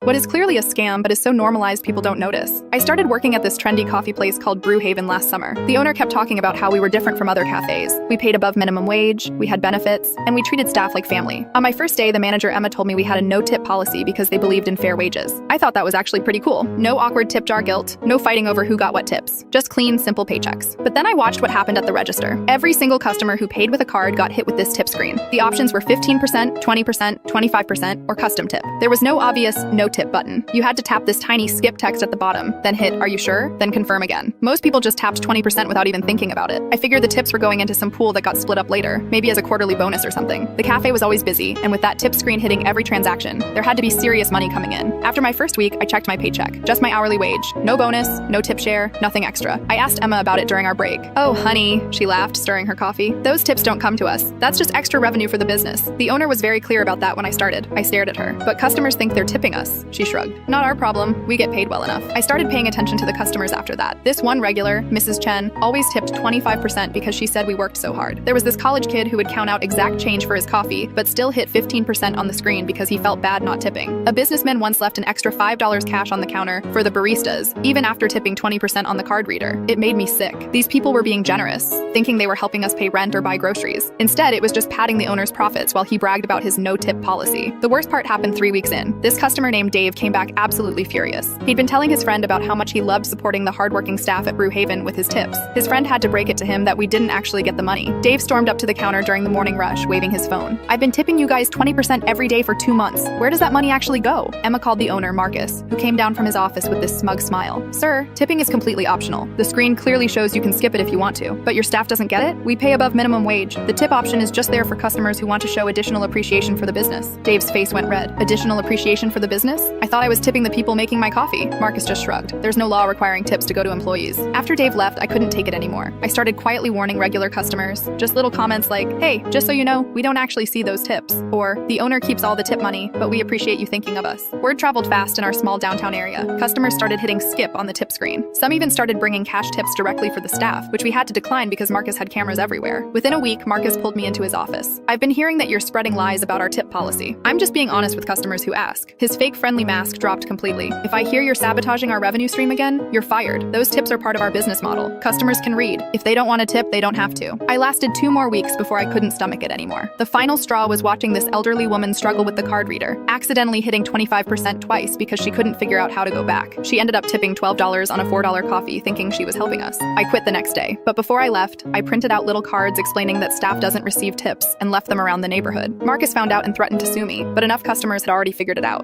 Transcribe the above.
What is clearly a scam but is so normalized people don't notice. I started working at this trendy coffee place called Brew Haven last summer. The owner kept talking about how we were different from other cafes. We paid above minimum wage, we had benefits, and we treated staff like family. On my first day, the manager Emma told me we had a no-tip policy because they believed in fair wages. I thought that was actually pretty cool. No awkward tip jar guilt, no fighting over who got what tips. Just clean, simple paychecks. But then I watched what happened at the register. Every single customer who paid with a card got hit with this tip screen. The options were 15%, 20%, 25%, or custom tip. There was no obvious no-tip button. You had to tap this tiny skip text at the bottom, then hit "Are you sure?" then confirm again. Most people just tapped 20% without even thinking about it. I figured the tips were going into some pool that got split up later, maybe as a quarterly bonus or something. The cafe was always busy, and with that tip screen hitting every transaction, there had to be serious money coming in. After my first week, I checked my paycheck. Just my hourly wage. No bonus, no tip share, nothing extra. I asked Emma about it during our break. "Oh, honey," she laughed, stirring her coffee. "Those tips don't come to us. That's just extra revenue for the business." The owner was very clear about that when I started. I stared at her. "But customers think they're tipping us," she shrugged. "Not our problem. We get paid well enough." I started paying attention to the customers after that. This one regular, Mrs. Chen, always tipped 25% because she said we worked so hard. There was this college kid who would count out exact change for his coffee, but still hit 15% on the screen because he felt bad not tipping. A businessman once left an extra $5 cash on the counter for the baristas, even after tipping 20% on the card reader. It made me sick. These people were being generous, thinking they were helping us pay rent or buy groceries. Instead, it was just padding the owner's profits while he bragged about his no-tip policy. The worst part happened 3 weeks in. This customer named Dave came back absolutely furious. He'd been telling his friend about how much he loved supporting the hardworking staff at Brew Haven with his tips. His friend had to break it to him that we didn't actually get the money. Dave stormed up to the counter during the morning rush, waving his phone. "I've been tipping you guys 20% every day for 2 months. Where does that money actually go?" Emma called the owner, Marcus, who came down from his office with this smug smile. "Sir, tipping is completely optional. The screen clearly shows you can skip it if you want to, but your staff doesn't get it? We pay above minimum wage. The tip option is just there for customers who want to show additional appreciation for the business." Dave's face went red. "Additional appreciation for the business? I thought I was tipping the people making my coffee." Marcus just shrugged. There's no law requiring tips to go to employees. After Dave left, I couldn't take it anymore. I started quietly warning regular customers. Just little comments like, "Hey, just so you know, we don't actually see those tips." Or, "The owner keeps all the tip money, but we appreciate you thinking of us." Word traveled fast in our small downtown area. Customers started hitting skip on the tip screen. Some even started bringing cash tips directly for the staff, which we had to decline because Marcus had cameras everywhere. Within a week, Marcus pulled me into his office. "I've been hearing that you're spreading lies about our tip policy. I'm just being honest with customers who ask." His fake friendly mask dropped completely. "If I hear you're sabotaging our revenue stream again, you're fired. Those tips are part of our business model. Customers can read. If they don't want a tip, they don't have to." I lasted 2 more weeks before I couldn't stomach it anymore. The final straw was watching this elderly woman struggle with the card reader, accidentally hitting 25% twice because she couldn't figure out how to go back. She ended up tipping $12 on a $4 coffee, thinking she was helping us. I quit the next day, but before I left, I printed out little cards explaining that staff doesn't receive tips and left them around the neighborhood. Marcus found out and threatened to sue me, but enough customers had already figured it out.